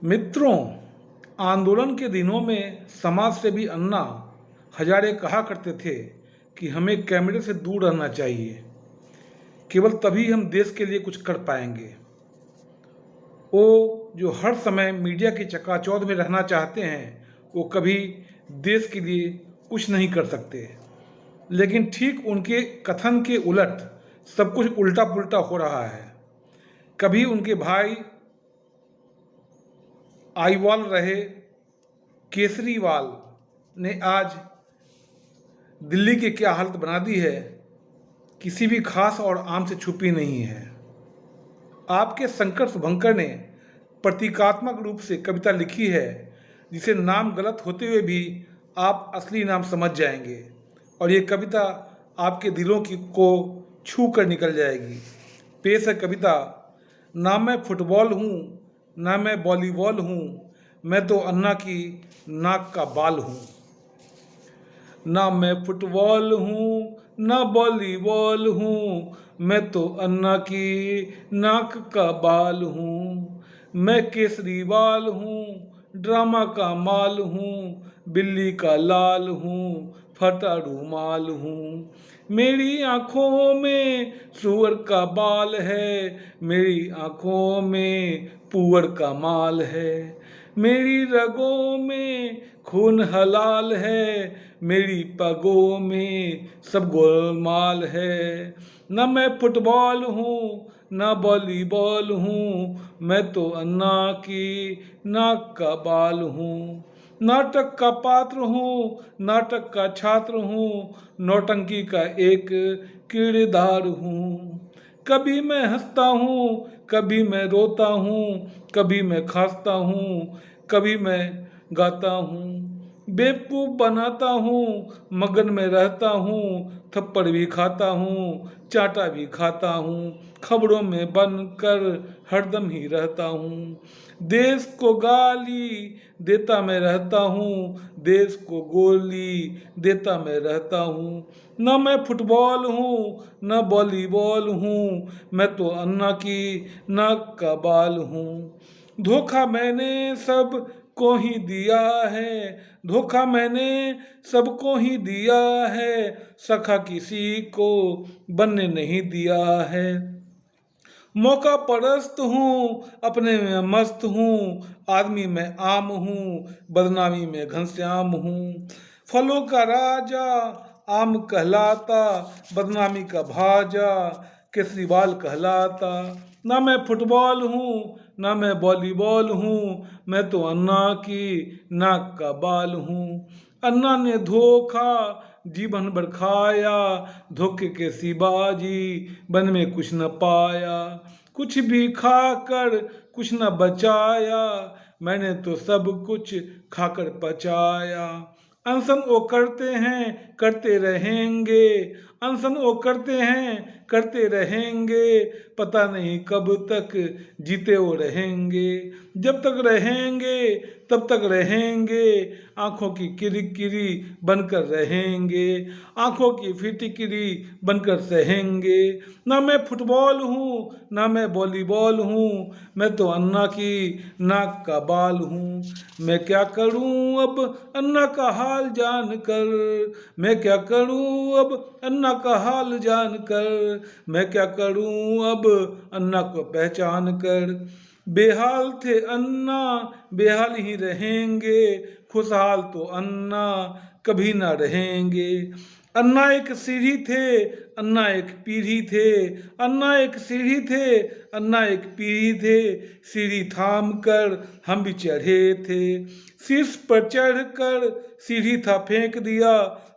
मित्रों, आंदोलन के दिनों में समाजसेवी अन्ना हजारे कहा करते थे कि हमें कैमरे से दूर रहना चाहिए, केवल तभी हम देश के लिए कुछ कर पाएंगे। वो जो हर समय मीडिया की चकाचौंध में रहना चाहते हैं, वो कभी देश के लिए कुछ नहीं कर सकते। लेकिन ठीक उनके कथन के उलट सब कुछ उल्टा पुल्टा हो रहा है। कभी उनके भाई आईवाल रहे केसरीवाल ने आज दिल्ली की क्या हालत बना दी है, किसी भी खास और आम से छुपी नहीं है। आपके शंकर शुभंकर ने प्रतीकात्मक रूप से कविता लिखी है, जिसे नाम गलत होते हुए भी आप असली नाम समझ जाएंगे और ये कविता आपके दिलों को छू कर निकल जाएगी। पेश है कविता। ना मैं फुटबॉल हूँ, ना मैं वॉलीबॉल हूँ, मैं तो अन्ना की नाक का बाल हूँ। ना मैं फुटबॉल हूँ, ना वॉलीबॉल हूँ, मैं तो अन्ना की नाक का बाल हूँ। मैं केसरीवाल हूँ, ड्रामा का माल हूँ, बिल्ली का लाल हूँ, फटा रूमाल हूँ। मेरी आँखों में सूअर का बाल है, मेरी आँखों में पुअर का माल है। मेरी रगों में खून हलाल है, मेरी पगों में सब गोलमाल है। न मैं फुटबॉल हूँ, न वॉलीबॉल हूँ, मैं तो अन्ना की नाक का बाल हूँ। नाटक का पात्र हूँ, नाटक का छात्र हूँ, नौटंकी का एक किरदार हूँ। कभी मैं हंसता हूँ, कभी मैं रोता हूँ, कभी मैं खांसता हूँ, कभी मैं गाता हूँ। बेवकूफ़ बनाता हूँ, मगन में रहता हूँ, थप्पड़ भी खाता हूँ, चाटा भी खाता हूँ, खबरों में बनकर हरदम ही रहता हूँ। देश को गाली देता मैं रहता हूँ, देश को गोली देता मैं रहता हूँ। न मैं फुटबॉल हूँ, न वॉलीबॉल हूँ, मैं तो अन्ना की नाक का बाल हूँ। धोखा मैंने सब को ही दिया है, धोखा मैंने सबको ही दिया है, सखा किसी को बनने नहीं दिया है। मौका परस्त हूँ, अपने में मस्त हूँ, आदमी में आम हूँ, बदनामी में घनश्याम हूँ। फलों का राजा आम कहलाता, बदनामी का भाजा केसरीवाल कहलाता। ना मैं फुटबॉल हूँ, ना मैं वॉलीबॉल हूँ, मैं तो अन्ना की नाक का बाल हूँ। अन्ना ने धोखा जीवन भर खाया, धोखे के सिवाजी बन में कुछ न पाया। कुछ भी खाकर कुछ न बचाया, मैंने तो सब कुछ खाकर पचाया। अनशन वो करते हैं करते रहेंगे, अनशन वो करते हैं करते रहेंगे, पता नहीं कब तक जीते वो रहेंगे। जब तक रहेंगे तब तक रहेंगे, आंखों की किरकिरी बनकर रहेंगे, आंखों की फिटिकिरी बनकर सहेंगे। ना मैं फुटबॉल हूँ, ना मैं वॉलीबॉल हूँ, मैं तो अन्ना की नाक का बाल हूँ। मैं क्या करूँ अब अन्ना का हाल जान कर, मैं क्या करूँ अब अन्ना का हाल जान कर, मैं क्या करूँ अब अन्ना को पहचान कर। बेहाल थे अन्ना बेहाल ही रहेंगे, खुशहाल तो अन्ना कभी ना रहेंगे। अन्ना एक सीढ़ी थे, अन्ना एक पीढ़ी थे, अन्ना एक सीढ़ी थे, अन्ना एक पीढ़ी थे, सीढ़ी थाम कर हम भी चढ़े थे। शीर्ष पर चढ़कर सीढ़ी था फेंक दिया,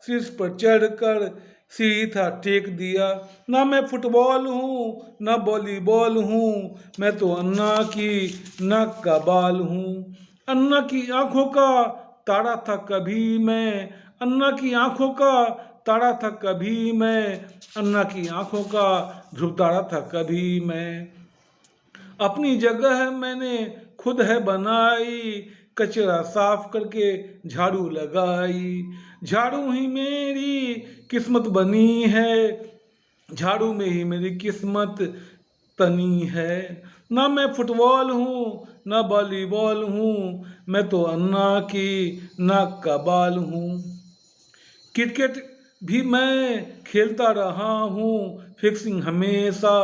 शीर्ष पर चढ़कर सीढ़ी था टेक दिया। ना मैं फुटबॉल हूँ, ना वॉलीबॉल हूँ, मैं तो अन्ना की नाक का बाल हूँ। अन्ना की आंखों का तारा था कभी मैं, अन्ना की आंखों का तारा था कभी मैं, अन्ना की आंखों का ध्रुव तारा था कभी मैं। अपनी जगह मैंने खुद है बनाई, कचरा साफ करके झाड़ू लगाई। झाड़ू ही मेरी किस्मत बनी है, झाड़ू में ही मेरी किस्मत तनी है। ना मैं फुटबॉल हूँ, न वॉलीबॉल हूँ, मैं तो अन्ना की नाक का बाल हूँ। क्रिकेट भी मैं खेलता रहा हूँ, फिक्सिंग हमेशा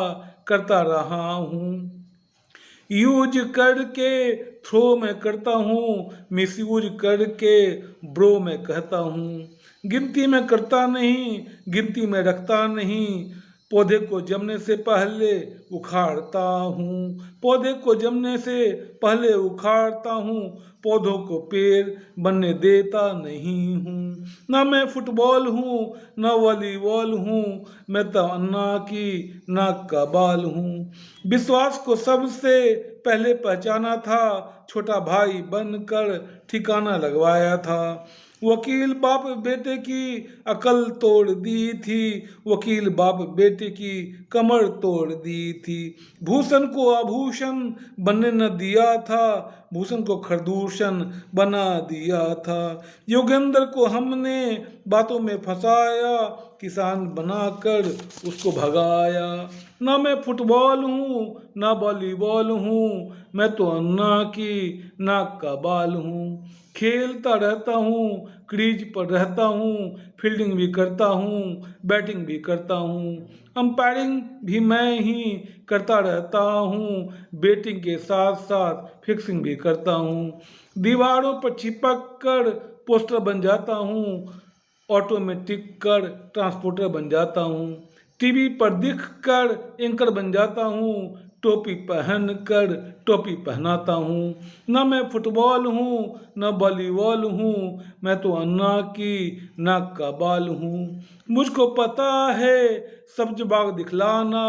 करता रहा हूँ। यूज करके थ्रो मैं करता हूँ, मिस यूज करके ब्रो मैं कहता हूँ। गिनती में करता नहीं, गिनती में रखता नहीं, पौधे को जमने से पहले उखाड़ता हूँ। पौधे को जमने से पहले उखाड़ता हूँ, पौधों को पेड़ बनने देता नहीं हूँ। ना मैं फुटबॉल हूँ, ना वॉलीबॉल हूँ, मैं तो अन्ना की नाक का बाल हूँ। विश्वास को सबसे पहले पहचाना था, छोटा भाई बनकर ठिकाना लगवाया था। वकील बाप बेटे की अकल तोड़ दी थी, वकील बाप बेटे की कमर तोड़ दी थी। भूषण को आभूषण बनने न दिया था, भूषण को खरदूषण बना दिया था। योगेंद्र को हमने बातों में फंसाया, किसान बनाकर उसको भगाया। ना मैं फुटबॉल हूँ, ना वॉलीबॉल हूँ, मैं तो अन्ना की नाक का बाल हूँ। खेलता रहता हूँ, क्रीज पर रहता हूँ, फील्डिंग भी करता हूँ, बैटिंग भी करता हूँ, अंपायरिंग भी मैं ही करता रहता हूँ, बैटिंग के साथ साथ फिक्सिंग भी करता हूँ। दीवारों पर चिपक कर पोस्टर बन जाता हूँ, ऑटो में टिक कर ट्रांसपोर्टर बन जाता हूँ, टीवी पर दिख कर एंकर बन जाता हूँ, टोपी पहन कर टोपी पहनाता हूँ। न मैं फुटबॉल हूँ, न वॉलीबॉल हूँ, मैं तो अन्ना की नाक का बाल हूँ। मुझको पता है सब्ज बाग दिखलाना,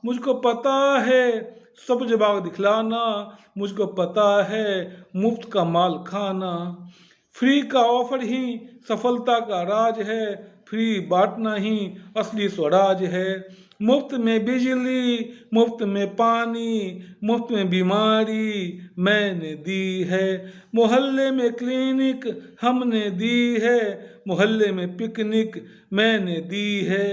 मुझको पता है सब्ज बाग दिखलाना, मुझको पता है मुफ्त का माल खाना। फ्री का ऑफर ही सफलता का राज है, फ्री बांटना ही असली स्वराज है। मुफ्त में बिजली, मुफ्त में पानी, मुफ्त में बीमारी मैंने दी है। मोहल्ले में क्लिनिक हमने दी है, मोहल्ले में पिकनिक मैंने दी है।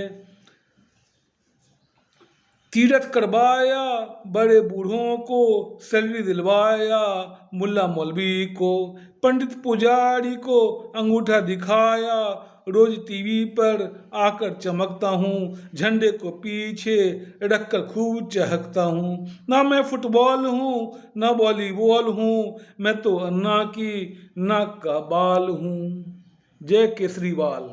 तीरथ करवाया बड़े बूढ़ों को, सैलरी दिलवाया मुल्ला मौलवी को, पंडित पुजारी को अंगूठा दिखाया, रोज टीवी पर आकर चमकता हूँ, झंडे को पीछे रखकर खूब चहकता हूँ। ना मैं फुटबॉल हूँ, ना वॉलीबॉल हूँ, मैं तो अन्ना की नाक का बाल हूँ। जय केसरीवाल।